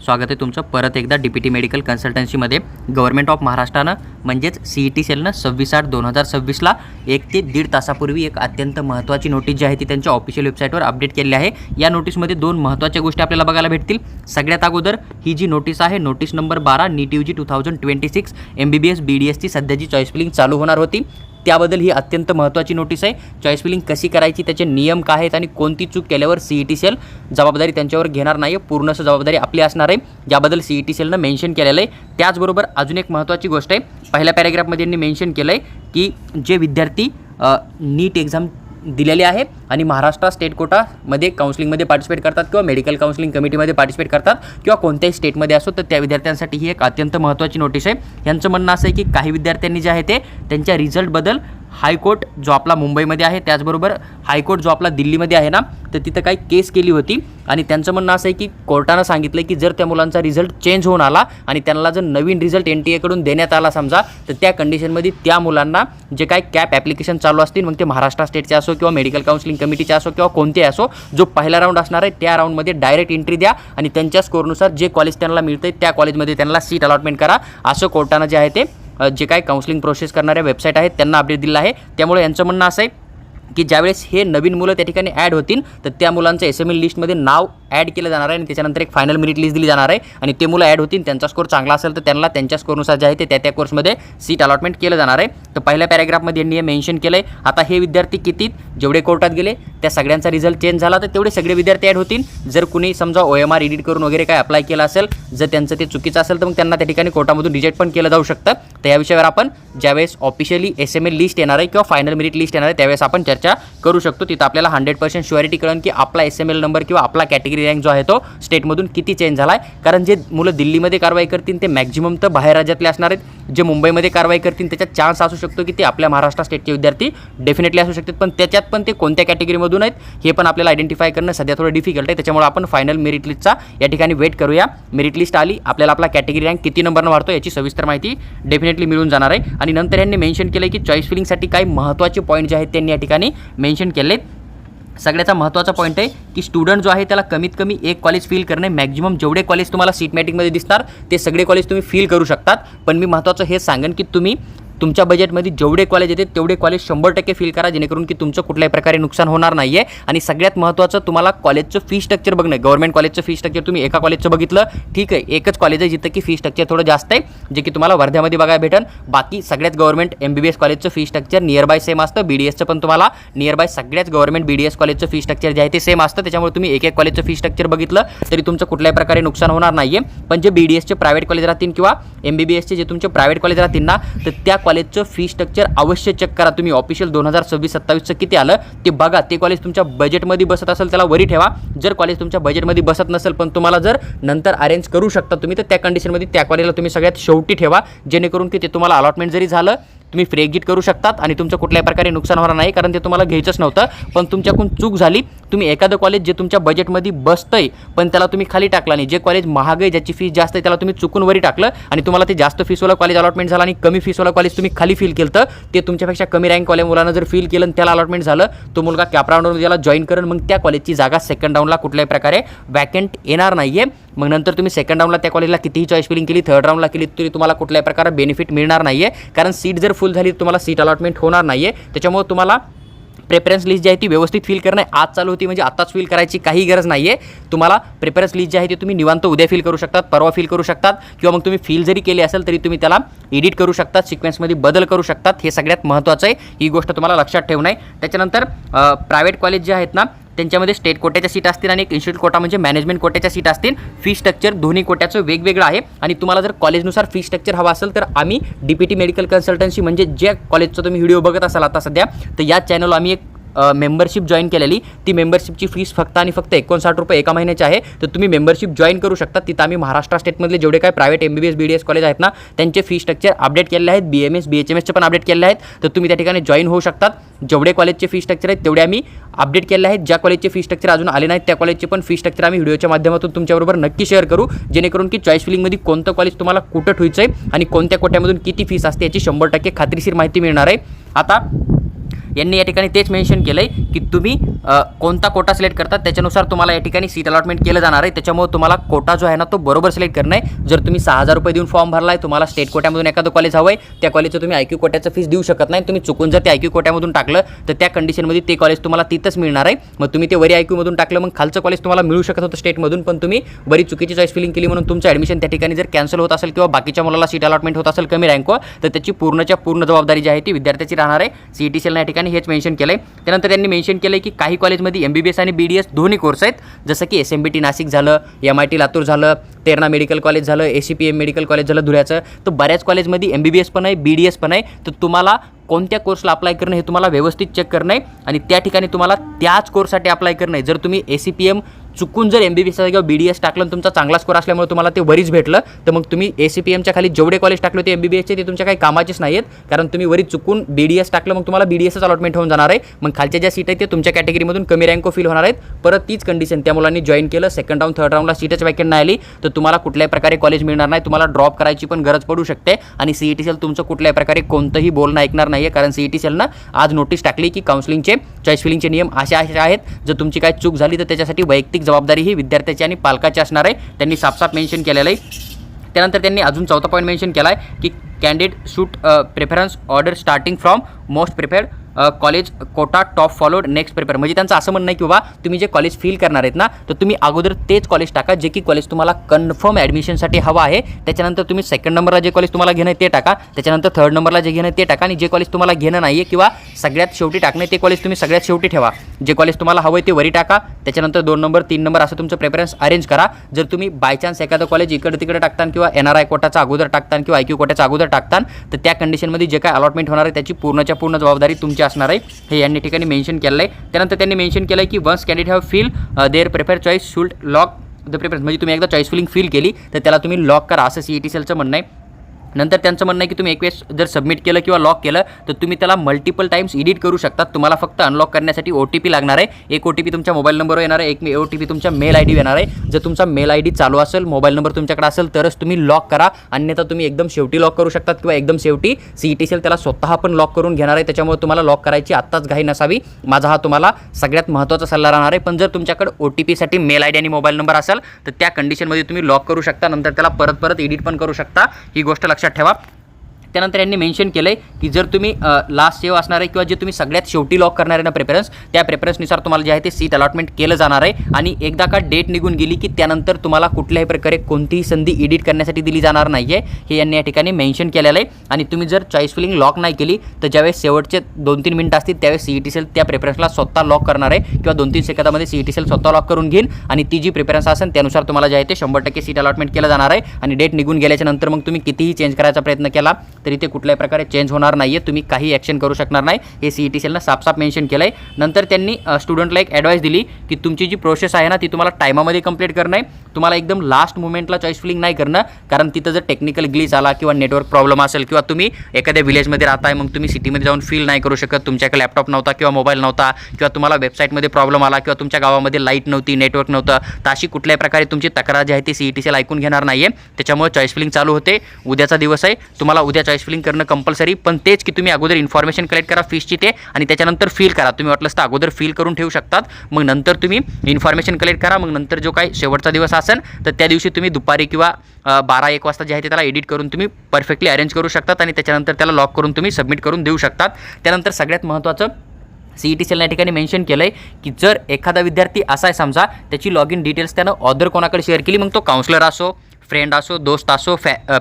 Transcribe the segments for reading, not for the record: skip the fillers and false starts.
स्वागत आहे तुमचं परत एकदा DPT मेडिकल कन्सल्टन्सीमध्ये। गव्हर्नमेंट ऑफ महाराष्ट्रानं म्हणजेच CET सेलनं 26/8/2026ला 1 ते 1.5 तासापूर्वी एक अत्यंत महत्त्वाची नोटीस जी आहे ती त्यांच्या ऑफिशियल वेबसाईटवर अपडेट केली आहे। या नोटीसमध्ये 2 महत्त्वाच्या गोष्टी आपल्याला बघायला भेटतील। सगळ्यात अगोदर ही जी नोटीस आहे, नोटीस नंबर 12 नीट UG 2026 MBBS BDSची सध्याची चॉईस फिलिंग चालू होणार होती, त्याबद्दल ही अत्यंत महत्त्वाची नोटीस आहे। चॉईस फिलिंग कशी करायची, त्याचे नियम काय आहेत आणि कोणती चूक केल्यावर CET सेल जबाबदारी त्यांच्यावर घेणार नाही, पूर्ण जबाबदारी आपली असणार आहे, याबद्दल CET सेलनं मेन्शन केलेलं आहे। त्याचबरोबर अजून एक महत्त्वाची गोष्ट आहे, पहिल्या पॅराग्राफमध्ये यांनी मेन्शन केलं आहे की जे विद्यार्थी नीट एक्झाम दिलेले आहे आणि महाराष्ट्र स्टेट कोटामध्ये काउन्सिलिंगमध्ये पार्टिसिपेट करतात किंवा मेडिकल काउन्सिलिंग कमिटीमध्ये पार्टिसिपेट करतात किंवा कोणत्याही स्टेटमध्ये असो, तर त्या विद्यार्थ्यांसाठी ही एक अत्यंत महत्त्वाची नोटीस आहे। यांचं म्हणणं असं आहे की काही विद्यार्थ्यांनी जे आहे ते त्यांच्या रिझल्टबद्दल हायकोर्ट जो आपला मुंबईमध्ये आहे, त्याचबरोबर हायकोर्ट जो आपला दिल्लीमध्ये आहे ना, तर तिथं काही केस केली होती आणि त्यांचं म्हणणं असं आहे की कोर्टानं सांगितलं की जर त्या मुलांचा रिझल्ट चेंज होऊन आला आणि त्यांना जर नवीन रिझल्ट NTA कडून देण्यात आला समजा, तर त्या कंडिशनमध्ये त्या मुलांना जे काही कॅप ॲप्लिकेशन चालू असतील, मग ते महाराष्ट्र स्टेटचे असो किंवा मेडिकल काउन्सिलिंग कमिटीचे असो किंवा कोणते असो, जो पहिला राऊंड असणार आहे त्या राऊंडमध्ये डायरेक्ट एंट्री द्या आणि त्यांच्या स्कोरनुसार जे कॉलेज त्यांना मिळतं आहे त्या कॉलेजमध्ये त्यांना सीट अलॉटमेंट करा, असं कोर्टानं जे आहे ते जे काही काउन्सिलिंग प्रोसेस करणाऱ्या वेबसाईट आहेत त्यांना अपडेट दिला आहे। त्यामुळे यांचं म्हणणं असं आहे की ज्यावेळेस हे नवीन मुलं त्या ठिकाणी ॲड होतील, तर त्या मुलांचं SML लिस्टमध्ये नाव ॲड केलं जाणार आहे आणि त्याच्यानंतर एक फायनल मेरिट लिस्ट दिली जाणार आहे आणि ते मुलं ॲड होतील, त्यांचा स्कोर चांगला असेल तर त्यांना त्यांच्या स्कोरनुसार जे आहे ते त्या कोर्समध्ये सीट अलॉटमेंट केलं जाणार आहे। तर पहिल्या पॅराग्राफमध्ये यांनी हे मेन्शन केलं आहे। आता हे विद्यार्थी किती जेवढे कोर्टात गेले त्या सगळ्यांचा रिझल्ट चेंज झाला तर तेवढे सगळे विद्यार्थी ॲड होतील। जर कुणी समजा OMR एडिट करून वगैरे काय अप्लाय केलं असेल, जर त्यांचं ते चुकीचं असेल तर मग त्यांना त्या ठिकाणी कोर्टामधून रिजेक्ट पण केलं जाऊ शकतं। तर या विषयावर आपण ज्यावेळेस ऑफिशियली SML लिस्ट येणार आहे किंवा फायनल मेरिट लिस्ट येणार आहे त्यावेळेस आपण चर्चा करू शकतो। तिथं आपल्याला 100% शुअरिटी कळेल की आपला SML नंबर किंवा आपला कॅटेगरी रँक जो आहे तो स्टेटमधून किती चेंज झाला आहे। कारण जे मुलं दिल्लीमध्ये कारवाई करतील ते मॅक्झिमम तर बाहेर राज्यातले असणार आहेत, जे मुंबईमध्ये कारवाई करतील त्याच्यात चान्स असू शकतो की ते आपल्या महाराष्ट्र स्टेटचे विद्यार्थी डेफिनेटली असू शकतात, पण त्याच्यात पण ते कोणत्या कॅटेगरीमधून आहेत हे पण आपल्याला आयडेंटिफाय करणं सध्या थोडं डिफिकल्ट आहे। त्याच्यामुळे आपण फायनल मेरिट लिस्टचा या ठिकाणी वेट करूया। मेरिट लिस्ट आली, आपल्याला आपला कॅटेगरी रँक किती नंबरनं वाढतो याची सविस्तर माहिती डेफिनेटली मिळून जाणार आहे। आणि नंतर यांनी मेन्शन केलं की चॉईस फिलिंगसाठी काही महत्त्वाचे पॉईंट जे आहेत त्यांनी या ठिकाणी मेन्शन केले। सगळ्याचा महत्त्वाचा पॉईंट आहे की स्टुडंट जो आहे त्याला कमीत कमी एक कॉलेज फील करणे, मॅक्झिमम जेवढे कॉलेज तुम्हाला सीट मॅटिकमध्ये दिसणार ते सगळे कॉलेज तुम्ही फील करू शकतात। पण मी महत्त्वाचं हे सांगेन की तुम्ही तुमच्या बजेटमध्ये जेवढे कॉलेज येते तेवढे कॉलेज 100% फील करा, जेणेकरून की तुमचं कुठल्याही प्रकारे नुकसान होणार नाही आहे। आणि सगळ्यात महत्त्वाचं तुम्हाला कॉलेजचं फी स्ट्रक्चर बघणं। गव्हर्नमेंट कॉलेजचं फी स्ट्रक्चर तुम्ही एका कॉलेजचं बघितलं ठीक आहे, एकच कॉलेज आहे जिथं की फी स्ट्रक्चर थोडं जास्त आहे, जे की तुम्हाला वर्ध्यामध्ये बघायला भेटेल। बाकी सगळ्याच गव्हर्नमेंट MBBS कॉलेजचं फी स्ट्रक्चर नियरबाय सेम असतं, BDSचं पण तुम्हाला नियरबाय सगळ्याच गव्हर्नमेंट BDS कॉलेजचं फी स्ट्रक्चर जे आहे ते सेम असतं। त्याच्यामुळे तुम्ही एक कॉलेजचं फी स्ट्रक्चर बघितलं तरी तुमचं कुठल्याही प्रकारे नुकसान होणार नाही आहे। पण जे BDSचे प्रायव्हेट कॉलेज राहतील किंवा MBBSचे जे तुमचे प्रायव्हेट कॉलेज राहतील ना, तर त्या कॉलेजचं फी स्ट्रक्चर अवश्य चेक करा तुम्ही। ऑफिशियल 2026-27चं किती आलं ते बघा, ते कॉलेज तुमच्या बजेटमध्ये बसत असेल त्याला वरी ठेवा। जर कॉलेज तुमच्या बजेटमध्ये बसत नसेल पण तुम्हाला जर नंतर अरेंज करू शकता तुम्ही, तर त्या कंडिशनमध्ये त्या कॉलेजला तुम्ही सगळ्यात शेवटी ठेवा, जेणेकरून की ते तुम्हाला अलॉटमेंट जरी झालं तुम्ही फ्री एक्झिट करू शकतात आणि तुमचं कुठल्याही प्रकारे नुकसान होणार नाही, कारण ते तुम्हाला घ्यायचंच नव्हतं। पण तुमच्याकडून चूक झाली, तुम्ही एखादं कॉलेज जे तुमच्या बजेटमध्ये बसतंय पण त्याला तुम्ही खाली टाकला नाही, जे कॉलेज महाग आहे ज्याची फीस जास्त आहे त्याला तुम्ही चुकून वरी टाकलं आणि तुम्हाला ते जास्त फीसवाला कॉलेज अलॉटमेंट झालं आणि कमी फीसवाला कॉलेज तुम्ही खाली फील केलं, तर ते तुमच्यापेक्षा कमी रँकवाल्या मुलांना जर फील केलं आणि त्याला अलॉटमेंट झालं, तो मुलगा कॅप राऊंडवर त्याला जॉईन करेल, मग त्या कॉलेजची जागा सेकंड राऊंडला कुठल्याही प्रकारे वॅकंट येणार नाही आहे। मग नंतर तुम्ही सेकंड राऊंडला त्या कॉलेजला कितीही चॉईस फिलिंग केली, थर्ड राऊंडला केली तरी तुम्हाला कुठल्याही प्रकारे बेनिफिट मिळणार नाही आहे, कारण सीट जर फुल झाली तुम्हाला सीट अलॉटमेंट होणार नाही आहे। त्याच्यामुळे तुम्हाला प्रेफरन्स लिस्ट जी आहे ती व्यवस्थित फील करणं, आज चालू होती म्हणजे आताच फील करायची काही गरज नाही आहे। तुम्हाला प्रेफरन्स लिस्ट जी आहे ती तुम्ही निवांत उद्या फील करू शकतात, परवा फील करू शकतात किंवा मग तुम्ही फील जरी केली असेल तरी तुम्ही त्याला एडिट करू शकतात, सिक्वेन्समध्ये बदल करू शकतात। हे सगळ्यात महत्त्वाचं आहे, ही गोष्ट तुम्हाला लक्षात ठेवणं आहे। त्याच्यानंतर प्रायव्हेट कॉलेज जे आहेत ना त्यांच्यामध्ये स्टेट कोट्याच्या सीट असतील आणि एक इन्स्टिट्यूट कोटा म्हणजे मॅनेजमेंट कोट्याच्या सीट असतील। फी स्ट्रक्चर दोन्ही कोट्याचं वेगवेगळं आहे आणि तुम्हाला जर कॉलेजनुसार फी स्ट्रक्चर हवा असेल तर आम्ही DPT मेडिकल कन्सल्टन्सी म्हणजे ज्या कॉलेजचा तुम्ही व्हिडिओ बघत असाल आता सध्या, तर या चॅनलला आम्ही एक मेंबरशिप जॉईन केलेली, ती मेंबरशिपची फीस फक्त आणि फक्त 59 रुपये एका महिन्याची आहे। तर तुम्ही मेंबरशिप जॉईन करू शकता। तिथं आम्ही महाराष्ट्र स्टेटमधले जेवढे काही प्रायव्हेट MBBS BDS कॉलेज आहेत ना त्यांचे फी स्ट्रक्चर अपडेट केलेले आहेत, BMS BHMSचे पण अपडेट केलेले आहेत, तर तुम्ही त्या ठिकाणी जॉईन होऊ शकतात। जेवढे कॉलेजचे फी स्ट्रक्चर आहेत तेवढे आम्ही अपडेट केले आहेत। ज्या कॉलेजचे फी स्ट्रक्चर अजून आले नाहीत त्या कॉलेजचे पण फी स्ट्रक्चर आम्ही व्हिडिओच्या माध्यमातून तुमच्याबरोबर नक्की शेअर करू, जेणेकरून की चॉईस फिलिंगमध्ये कोणतं कॉलेज तुम्हाला कुठं ठेवायचं आहे आणि कोणत्या कोट्यामधून किती फीस असते याची 100% खात्रीशीर माहिती मिळणार आहे। आता यांनी या ठिकाणी तेच मेन्शन केलं आहे की तुम्ही कोणता कोटा सिलेक्ट करतात त्याच्यानुसार तुम्हाला या ठिकाणी सीट अलॉटमेंट केलं जाणार आहे. त्याच्यामुळे तुम्हाला कोटा जो आहे ना तो बरोबर सिलेक्ट करणं आहे. जर तुम्ही 6,000 रुपये देऊन फॉर्म भरला आहे, तुम्हाला स्टेट कोट्यामधून एखादं कॉलेज हवं आहे, त्या कॉलेजचं तुम्ही IQ कोट्याचं फीस देऊ शकत नाही. तुम्ही चुकून जर ते IQ कोट्यामधून टाकलं तर त्या कंडिशनमध्ये ते कॉलेज तुम्हाला तिथंच मिळणार आहे. मग तुम्ही ते वरी IQ मधून टाकलं, मग खालचं कॉलेज तुम्हाला मिळू शकत होतं स्टेटमधून, पण तुम्ही बरी चुकीची चॉईस फिलिंग केली म्हणून तुमचं ॲडमिशन त्या ठिकाणी जर कॅन्सल होत असेल किंवा बाकीच्या मुलाला सीट अलॉटमेंट होत असेल कमी रँकवर, तर त्याची पूर्णच्या पूर्ण जबाबदारी जी आहे ती विद्यार्थ्याची राहणार आहे. CET या ठिकाणी हेच मेन्शन केलं आहे. त्यानंतर त्यांनी मेन्शन केलं आहे की काही कॉलेजमध्ये MBBS आणि BDS दोन्ही कोर्स आहेत, जसं की SMBT नाशिक झालं, MIT लातूर झालं, तेरणा मेडिकल कॉलेज झालं, ACPM मेडिकल कॉलेज झालं धुळ्याचं. तर बऱ्याच कॉलेजमध्ये MBBS पण आहे, BDS पण आहे. तर तुम्हाला कोणत्या कोर्सला अप्लाय करणं हे तुम्हाला व्यवस्थित चेक करणं आहे आणि त्या ठिकाणी तुम्हाला त्याच कोर्ससाठी अप्लाय करणं आहे. जर तुम्ही ACPM चुकून जर MBBS किंवा BDS टाकलं आणि तुमचा चांगला स्कोर असल्यामुळे तुम्हाला ते वरीच भेटलं, तर मग तुम्ही ACPMच्या खाली जेवढे कॉलेज टाकले ते MBBSचे ते तुमच्या काही कामाचेच नाही आहेत, कारण तुम्ही वरी चुकून BDS टाकलं, मग तुम्हाला BDSच अलॉटमेंट होऊन जाणार आहे. मग खालच्या ज्या सीट आहेत ते तुमच्या कॅटेगरीमधून कमी रँक फील होणार आहेत. परत तीच कंडिशन त्या मुलांनी जॉईन केलं, सेकंड राऊंड थर्ड राऊंडला सीटच वॅकेंट नाही आली तर तुम्हाला कुठल्याही प्रकारे कॉलेज मिळणार नाही. तुम्हाला ड्रॉप करायची पण गरज पडू शकते आणि CET तुमचं कुठल्याही प्रकारे कोणतंही बोलणं ऐकणार नाही आहे, कारण CET आज नोटीस टाकली की काउन्सिलिंगचे चॉईस फिलिंगचे नियम असे आहेत. जर तुमची काय चूक झाली तर त्याच्यासाठी वैयक्तिक जबाबदारी ही विद्यार्थ्याची आणि पालकाची असणार आहे. त्यांनी साफ मेन्शन केलेलं आहे. त्यानंतर त्यांनी अजून चौथा पॉईंट मेन्शन केला आहे की candidate should preference order starting from most preferred college quota top followed next prefer. म्हणजे त्यांचं असं म्हणणं आहे की बाबा तुम्ही जे कॉलेज फील करणार आहेत ना, तर तुम्ही अगोदर तेच कॉलेज टाका जे की कॉलेज तुम्हाला कन्फर्म ॲडमिशनसाठी हवं आहे. त्याच्यानंतर तुम्ही सेकंड नंबरला जे कॉलेज तुम्हाला घेणं आहे ते टाका, त्याच्यानंतर थर्ड नंबरला जे घेणं आहे ते टाका, आणि जे कॉलेज तुम्हाला घेणं नाही आहे किंवा सगळ्यात शेवटी टाकणे ते कॉलेज तुम्ही सगळ्यात शेवटी ठेवा. जे कॉलेज तुम्हाला हवं आहे ते वरी टाका, त्याच्यानंतर 2 नंबर 3 नंबर असं तुमचं प्रेफरन्स अरेंज करा. जर तुम्ही बाय चान्स एखादं कॉलेज इकडे तिकडे टाकता किंवा NRI कोटाचा अगोदर टाकता किंवा IQ कोटाचा अगोदर टाकता, तर त्या कंडिशनमध्ये जे काय अलॉटमेंट होणार आहे त्याची पूर्णच्या पूर्ण जबाबदारी तुमची असणार आहे. हे यांनी ठिकाणी मेन्शन केलं आहे. त्यानंतर त्यांनी मेन्शन केलं आहे की once candidate have fill their prefer choice should lock the preference. म्हणजे तुम्ही एकदा चॉईस फिलिंग फील केली तर त्याला तुम्ही लॉक करा, असं CET म्हणणं आहे. नंतर त्यांचं म्हणणं आहे की तुम्ही एक वेळेस जर सबमिट केलं किंवा लॉक केलं तर तुम्ही त्याला मल्टिपल टाइम्स एडिट करू शकतात. तुम्हाला फक्त अनलॉक करण्यासाठी OTP लागणार आहे. एक OTP तुमच्या मोबाईल नंबरवर येणार आहे, एक OTP तुमच्या मेल ID येणार आहे. जर तुमचा मेल ID चालू असेल, मोबाईल नंबर तुमच्याकडे असेल तरच तुम्ही लॉक करा, अन्यथा तुम्ही एकदम शेवटी लॉक करू शकतात किंवा एकदम शेवटी CET त्याला स्वतः पण लॉक करून घेणार आहे. त्याच्यामुळे तुम्हाला लॉक करायची आत्ताच घाई नसावी, माझा हा तुम्हाला सगळ्यात महत्त्वाचा सल्ला राहणार आहे. पण जर तुमच्याकडे OTPसाठी मेल ID आणि मोबाईल नंबर असेल तर त्या कंडिशनमध्ये तुम्ही लॉक करू शकता, नंतर त्याला परत एडिट पण करू शकता. ही गोष्ट लक्षात ठेवा. त्यानंतर यांनी मेन्शन केलं आहे की जर तुम्ही लास्ट सेव्ह असणार आहे किंवा जे तुम्ही सगळ्यात शेवटी लॉक करणार आहे ना प्रेफरन्स, त्या प्रेफरन्सनुसार तुम्हाला जे आहे ते सीट अलॉटमेंट केलं जाणार आहे. आणि एकदा का डेट निघून गेली की त्यानंतर तुम्हाला कुठल्याही प्रकारे कोणतीही संधी एडिट करण्यासाठी दिली जाणार नाही आहे, हे यांनी या ठिकाणी मेन्शन केलेलं आहे. आणि तुम्ही जर चॉईस फिलिंग लॉक नाही केली तर ज्यावेळेस शेवटचे 2-3 मिनिटं असतील त्यावेळेस CET त्या प्रेफरन्सला स्वतः लॉक करणार आहे किंवा 2-3 सेकंदामध्ये CET स्वतः लॉक करून घेईन आणि ती जी प्रेफरन्स असेल त्यानुसार तुम्हाला जे आहे ते 100% सीट अलॉटमेंट केलं जाणार आहे. आणि डेट निघून गेल्याच्या नंतर मग तुम्ही कितीही चेंज करायचा प्रयत्न केला तरी ते कुठल्याही प्रकारे चेंज होणार नाही आहे, तुम्ही काही ॲक्शन करू शकणार नाही, हे CET साफ मेन्शन केलं आहे. नंतर त्यांनी स्टुडंटला एक ॲडवाईस दिली की तुमची जी प्रोसेस आहे ना ती तुम्हाला टायमामध्ये कंप्लीट करणं आहे. तुम्हाला एकदम लास्ट मोमेंटला चॉईस फिलिंग नाही करणं, कारण तिथं जर टेक्निकल ग्लिच आला किंवा नेटवर्क प्रॉब्लेम असेल किंवा तुम्ही एखाद्या विलेजमध्ये राहताय, मग तुम्ही सिटीमध्ये जाऊन फील नाही करू शकत, तुमच्याकडे लॅपटॉप नव्हता किंवा मोबाईल नव्हता किंवा तुम्हाला वेबसाईटमध्ये प्रॉब्लेम आला किंवा तुमच्या गावामध्ये लाईट नव्हती, नेटवर्क नव्हतं, तर अशी कुठल्याही प्रकारे तुमची तक्रार जी आहे ती CET ऐकून घेणार नाही आहे. त्याच्यामुळे चॉईस फिलिंग चालू होते. उद्याचा दिवस आहे, तुम्हाला उद्या चॉईस फिलिंग करणं कंपल्सरी, पण तेच की तुम्ही अगोदर इन्फॉर्मेशन कलेक्ट करा फीसची ते आणि त्याच्यानंतर फील करा. तुम्ही वाटलंच तर अगोदर फील करून ठेवू शकतात, मग नंतर तुम्ही इन्फॉर्मेशन कलेक्ट करा. मग नंतर जो काही शेवटचा दिवस असेल तर त्या दिवशी तुम्ही दुपारी किंवा 12-1 वाजता जे आहे ते त्याला एडिट करून तुम्ही परफेक्टली अरेंज करू शकतात आणि त्याच्यानंतर त्याला लॉक करून तुम्ही सबमिट करून देऊ शकतात. त्यानंतर सगळ्यात महत्त्वाचं CET या ठिकाणी मेन्शन केलं आहे की जर एखादा विद्यार्थी असा आहे समजा त्याची लॉग इन डिटेल्स त्यानं अदर कोणाकडे शेअर केली, मग तो काउन्सलर असो, फ्रेंड असो, दोस्त असो,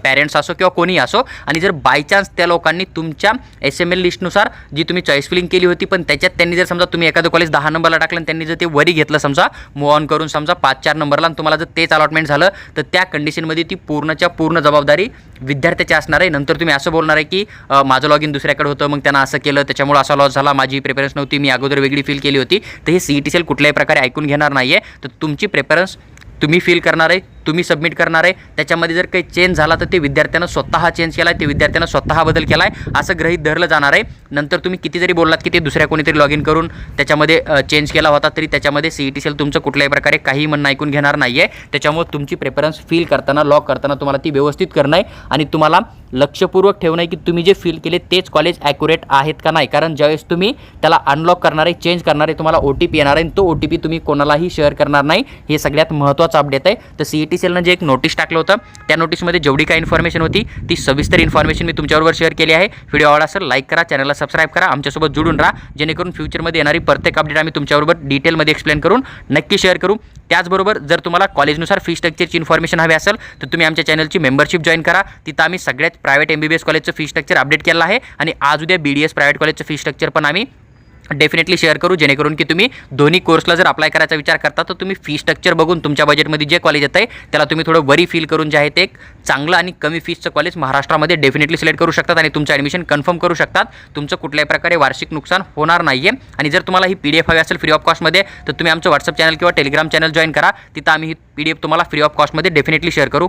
पॅरेंट्स असो किंवा कोणीही असो, आणि जर बाय चान्स त्या लोकांनी तुमच्या SML लिस्टनुसार जी तुम्ही चॉईस फिलिंग केली होती पण त्याच्यात त्यांनी जर समजा तुम्ही एखादं कॉलेज 10 नंबरला टाकलं आणि त्यांनी जर ते वरी घेतलं समजा मूव ऑन करून समजा 5-4 नंबरला आणि तुम्हाला जर तेच अलॉटमेंट झालं तर त्या कंडिशनमध्ये ती पूर्णच्या पूर्ण जबाबदारी विद्यार्थ्याची असणार आहे. नंतर तुम्ही असं बोलणार आहे की माझं लॉग इन दुसऱ्याकडे होतं, मग त्यांना असं केलं त्याच्यामुळे असा लॉस झाला, माझी प्रेफरन्स नव्हती, मी अगोदर वेगळी फील केली होती, तर हे CET कुठल्याही प्रकारे ऐकून घेणार नाही आहे. तर तुमची प्रेफरन्स तुम्ही फिल करणार आहे, तुम्ही सबमिट करणार आहे. त्याच्यामध्ये जर काही चेंज झाला तर ते विद्यार्थ्यानं स्वतः चेंज केला आहे, ते विद्यार्थ्यानं स्वतः बदल केला आहे असं गृहीत धरलं जाणार आहे. नंतर तुम्ही किती जरी बोललात की ते दुसऱ्या कोणीतरी लॉग इन करून त्याच्यामध्ये चेंज केला होता, तरी त्याच्यामध्ये CET सेल तुमचं कुठल्याही प्रकारे काही म्हणणं ऐकून घेणार नाही आहे. त्याच्यामुळे तुमची प्रेफरन्स फिल करताना, लॉग करताना तुम्हाला ती व्यवस्थित करणं आहे आणि तुम्हाला लक्षपूर्वक ठेवणं आहे की तुम्ही जे फिल केले तेच कॉलेज ॲक्युरेट आहेत का नाही. कारण ज्यावेळेस तुम्ही त्याला अनलॉक करणार आहे, चेंज करणार आहे, तुम्हाला OTP येणार आहे, तो OTP तुम्ही कोणालाही शेअर करणार नाही. हे सगळ्यात महत्त्वाचं अपडेट आहे. तर CET सेलनं जे एक नोटीस टाकलं होतं, त्या नोटीसमध्ये जेवढी काही इन्फॉर्मेशन होती ती सविस्तर इन्फॉर्मेशन मी तुमच्याबरोबर शेअर केली आहे. व्हिडिओ आवडला असेल लाईक करा, चॅनलला सबस्क्राईब करा, आमच्यासोबत जुळून राहा, जेणेकरून फ्युचरमध्ये येणारी प्रत्येक अपडेट आम्ही तुमच्याबरोबर डिटेलमध्ये एक्सप्लेन करून नक्की शेअर करू. त्याचबरोबर जर तुम्हाला कॉलेजनुसार फी स्ट्रक्चरची इन्फॉर्मेशन हवी असेल तर तुम्ही आमच्या चॅनलची मेंबरशिप जॉईन करा. तिथं आम्ही सगळ्यात प्रायव्हेट MBBS कॉलेजचं फी स्ट्रक्चर अपडेट केलं आहे आणि आज उद्या BDS प्रायव्हेट कॉलेजचं फी स्ट्रक्चर पण आम्ही डेफिनेटली शेअर करू, जेणेकरून की तुम्ही दोन्ही कोर्सला जर अप्लाय करायचा विचार करता तर तुम्ही फी स्ट्रक्चर बघून तुमच्या बजेटमध्ये जे कॉलेज येतं आहे त्याला तुम्ही थोडं वरी फील करून जे आहे ते एक चांगलं आणि कमी फीसचं कॉलेज महाराष्ट्रामध्ये डेफिनेटली सिलेक्ट करू शकतात आणि तुमचं ॲडमिशन कन्फर्म करू शकतात. तुमचं कुठल्याही प्रकारे वार्षिक नुकसान होणार नाही आहे. आणि जर तुम्हाला ही PDF हवी असेल फ्री ऑफ कॉस्टमध्ये तर तुम्ही आमचं WhatsApp चॅनल किंवा टेलिग्राम चॅनल जॉईन करा. तिथं आम्ही ही PDF तुम्हाला फ्री ऑफ कॉस्टमध्ये डेफिनेटली शेअर करू.